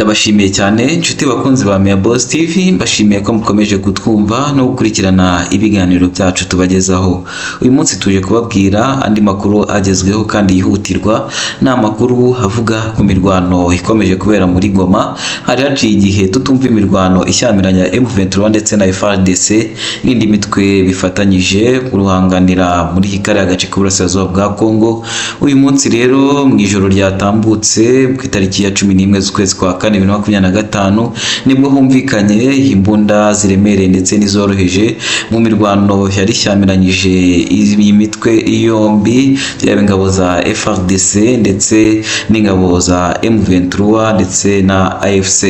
Ndabashimiye cyane inshuti bakunzi ba Meya Boss TV, mbashimiye ko mukomeje kutwumva no gukurikirana ibiganiro byacu tubagezaho. Uyu munsi tuje kubabwira andi makuru agezweho kandi yihutirwa, ni amakuru avuga ku mirwano ikomeje kubera muri Goma. Hari haciye igihe tutumva imirwano ishyamiranya M23 ndetse na FARDC n'indi mitwe bifatanyije kuruhanganira muri kariya gace k'uburasirazuba bwa Kongo. Uyu munsi rero mu ijoro ryatambutse ku itariki ya 11 z'ukwezi kwa 2025 nibwo humvikanye imbunda ziremereye ndetse n'izoroheje mu mirwano yari shyamiranyije iyi mitwe yombi, byaba ingabo za FARDC ndetse n'ingabo za M23 ndetse na AFC.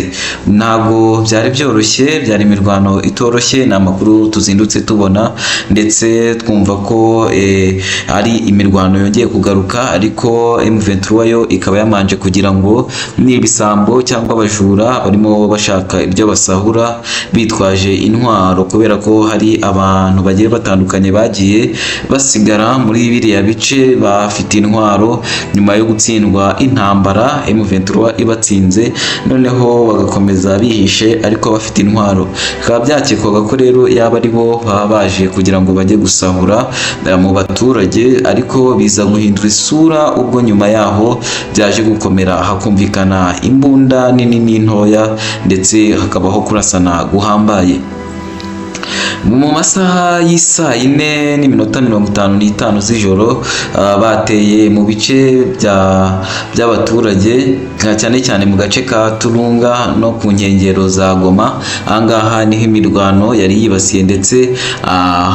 Ntabwo byari byoroshye, byari imirwano itoroshye, ni amakuru tuzindutse tubona ndetse twumva ko ari imirwano yongeye kugaruka, ariko M23 yo ikaba yamanje kugira ngo n'ibisambo cyangwa abajura barimo bashaka ibyo basahura bitwaje intwaro, kubera ko hari abantu bagiye batandukanye bagiye basigara muri biriya bice bafite intwaro nyuma yo gutsindwa intambara M23 ibatsinze, noneho bagakomeza bihishe ariko bafite intwaro. Bikaba byakekwaga ko rero yaba ari bo baba baje kugira ngo bajye gusahura mu baturage, ariko biza guhindura isura ubwo nyuma yaho byaje gukomera hakumvikana imbunda nini n'intoya ndetse hakabaho kurasana guhambaye. Mu masaha y'isa 4:55 z'ijoro bateye mu bice by'abaturage cyane cyane mu gace ka Turunga no ku nkengero za Goma. Ahangaha niho imirwano yari yibasiye ndetse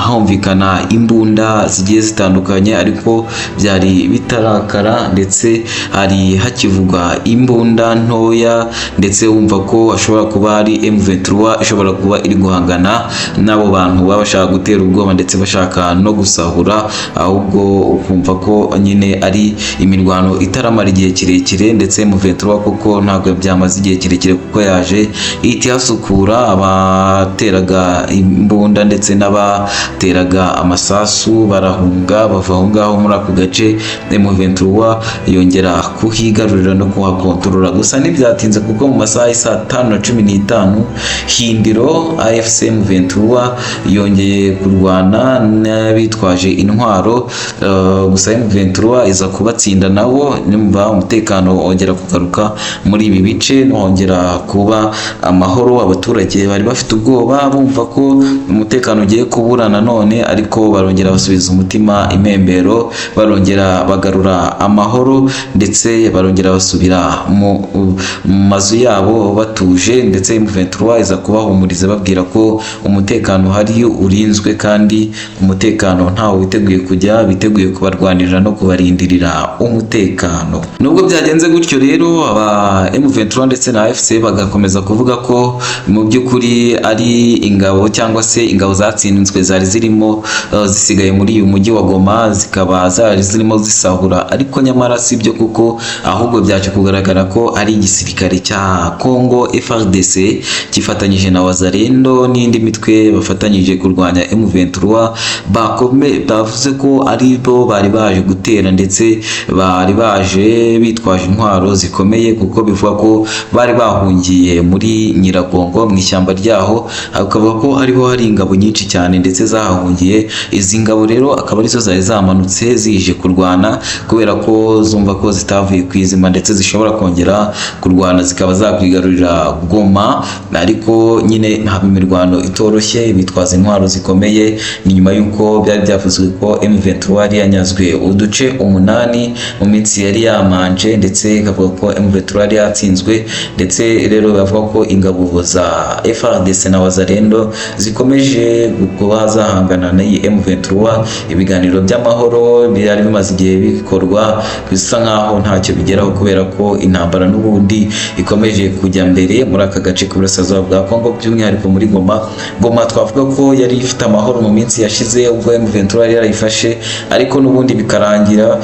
humvikana imbunda zigiye zitandukanye, ariko byari bitarakara ndetse hari hakivugwa imbunda ntoya, ndetse wumva ko ashobora kuba ari M23 ishobora kuba iri guhangana n'abo bantu baba bashaka gutera ubwoba ndetse bashaka no gusahura, ahubwo ukumva ko nyine ari imirwano itaramara igihe kirekire. Ndetse M23 kuko ntabwo byamaze igihe kirekire kuko yaje ihita ihasukura abateraga imbunda ndetse n'abateraga amasasu barahunga bava aho ngaho muri ako gace. M23 yongera kuhigarurira no kuhakontorora, gusa ntibyatinze kuko mu masaha y'isa 5:15 Hindiro AFC M23 yongeye kurwana n'abitwaje intwaro, gusa M23 iza kubatsinda nabo. Nimba umutekano wongera kugaruka muri ibi bice, nongera kuba amahoro. Abaturage bari bafite ubwoba bumva ko umutekano ugiye kubura nanone, ariko barongera basubiza umutima impembero, barongera bagarura amahoro ndetse barongera basubira mu mazu yabo batuje. Ndetse M23 iza kubahumuriza babwira ko umutekano hari urinzwe kandi umutekano ntawo witeguye kujya, biteguye kubarwanirira no kubarindirira umutekano. Nubwo byagenze gutyo rero, aba M23 ndetse na AFC bagakomeza kuvuga ko mu by'ukuri ari ingabo cyangwa se ingabo zatsinzwe zari zirimo zisigaye muri uyu mujyi wa Goma, zikaba zari zirimo zisahura, ariko nyamara si byo, kuko ahubwo byaje kugaragara ko ari igisirikare cya Kongo FARDC kifatanyije na Wazalendo n'indi mitwe bafatanyije kurwanya M23 bavuze ko ari bo bari baje gutera ndetse bari baje bitwaje intwaro zikomeye, kuko bivuga ko bari bahungiye muri Nyiragongo mu ishyamba ryaho, akavuga ko ariho hari ingabo nyinshi cyane ndetse zahahungiye. Izi ngabo rero akaba arizo zari zamanutse zije kurwana, kubera ko zumva ko zitavuye kwizima ndetse zishobora kongera kurwana zikaba zakwigarurira Goma. Ariko nyine nta imirwano itoroshye, bitwaza intwaro zikomeye. Ni nyuma y'uko byari byavuzwe ko M23 yari yanyazwe uduce 8 mu minsi yari yamanje, ndetse ikavuga ko M23 yari yatsinzwe. Ndetse rero bavuga ko ingabo za FARDC na Wazalendo zikomeje kuba zahangana na M23. Ibiganiro by'amahoro byari bimaze igihe bikorwa, bisa nkaho ntacyo bigeraho, kubera ko intambara n'ubundi ikomeje kujya mbere muri aka gace k'uburasirazuba bwa Kongo, by'umwihariko muri Goma. Goma twavuga ko yari ifite amahoro mu minsi yashize ubwo M23 yari yarayifashe, ariko n'ubundi bikarangira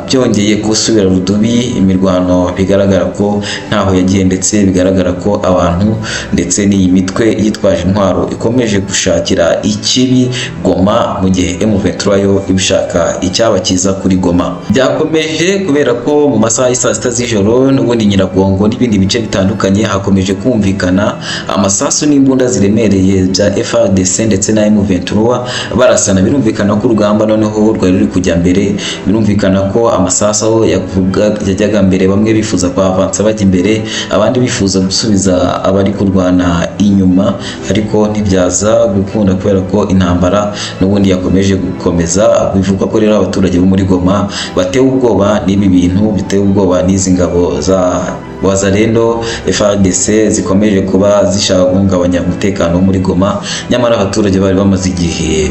byongeye gusubira rudubi, imirwano imirwano bigaragara ko ntaho yagiye, ndetse bigaragara ko abantu ndetse n'iyi mitwe yitwaje intwaro ikomeje gushakira ikibi Goma, mu gihe M23 yo ibishaka icyaba kiza kuri Goma. Byakomeje kubera ko mu masaha y'isa sita z'ijoro n'ubundi Nyiragongo n'ibindi bice bitandukanye hakomeje kumvikana amasasu n'imbunda ziremereye bya FARDC ndetse na M23 barasana. Birumvikana ko urugamba noneho rwari ruri kujya mbere, birumvikana ko amasasu yajyaga mbere, bamwe bifuza kwavansa bajya imbere, abandi bifuza gusubiza abari kurwana inyuma, ariko ntibyaza gukunda kubera ko intambara n'ubundi yakomeje gukomeza. Bivuga ko rero abaturage bo muri Goma batewe ubwoba n'ibi bintu, bitewe ubwoba n'izi ngabo za Wazalendo FARDC zikomeje kuba zishaka guhungabanya umutekano muri Goma, nyamara abaturage bari bamaze igihe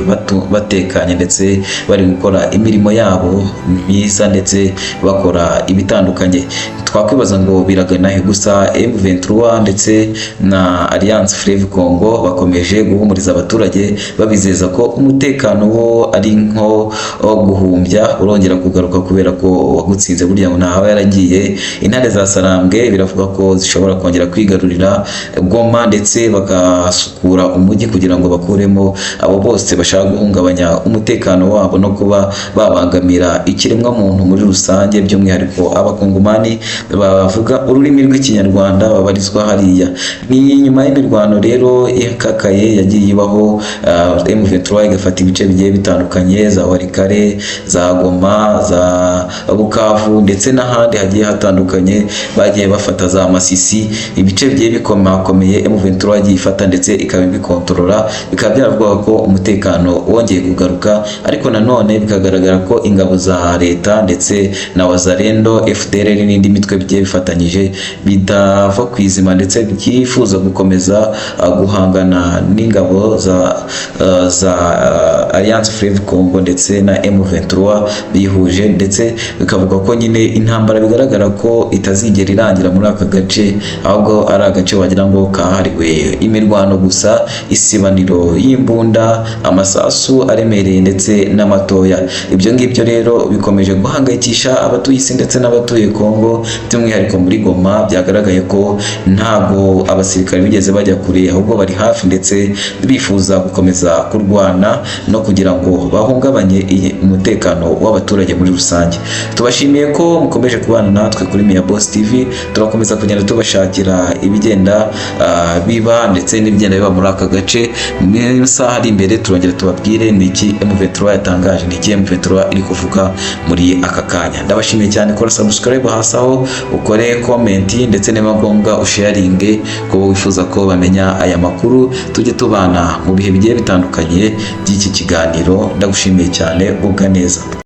batekanye ndetse bari gukora imirimo yabo myiza ndetse bakora ibitandukanye. Twakwibaza ngo biragana he? Gusa M23 ndetse na Alliance Fleuve Congo bakomeje guhumuriza abaturage babizeza ko umutekano wo ari nko guhumbya urongera kugaruka, kubera ko wagutsinze burya ngo ntaho yaragiye. Intare za Sarambwe biravuga ko zishobora kongera kwigarurira Goma ndetse bakasukura umujyi kugira ngo bakuremo abo bose bashaka guhungabanya umutekano wabo no kuba babangamira ikiremwa muntu muri rusange, by'umwihariko abakongomani bavuga ururimi rw'ikinyarwanda babarizwa hariya. Ni nyuma y'imirwano rero ikakaye yagiye ibaho, M23 igafata ibice bigiye bitandukanye za Walikare, za Goma, za Bukavu ndetse n'ahandi hagiye hatandukanye, bagiye bafata za Masisi, ibice bigiye bikomakomeye M23 yagiye ifata ndetse ikaba ibikontorora, bikaba byaravuga ko umutekano wongeye kugaruka. Ariko nanone bikagaragara ko ingabo za leta ndetse na Wazalendo, FDLR n'indi mitwe bigiye bifatanyije bidava kwizima ndetse byifuza gukomeza guhangana n'ingabo za Alliance Fleuve Congo ndetse na M23 bihuje, ndetse bikavuga ko nyine intambara bigaragara ko itazigera irangira muri aka gace, ahubwo ari agace wagira ngo kahariwe imirwano gusa, isibaniro y'imbunda, amasasu aremereye ndetse n'amatoya. Ibyo ngibyo rero bikomeje guhangayikisha abatuye isi ndetse n'abatuye Congo, by'umwihariko muri Goma. Byagaragaye ko ntabwo abasirikare bigeze bajya kure, ahubwo bari hafi ndetse bifuza gukomeza kurwana no kugira ngo bahungabanye umutekano w'abaturage muri rusange. Tubashimiye ko mukomeje kubana natwe kuri Mia Boss TV, turakomeza kugenda tubashakira ibigenda biba ndetse n'ibigenda biba muri aka gace. Mu saha ari imbere turongera tubabwire ni iki M23 yatangaje, ni iki M23 iri kuvuga muri aka kanya. Ndabashimiye cyane, kora subscribe hasi aho, ukore comment ndetse n'amagonga usharinge ko wifuza ko bamenya aya makuru, tujye tubana mu bihe bigiye bitandukanye by'iki kiganiro. Ndagushimiye cyane, ubwa neza.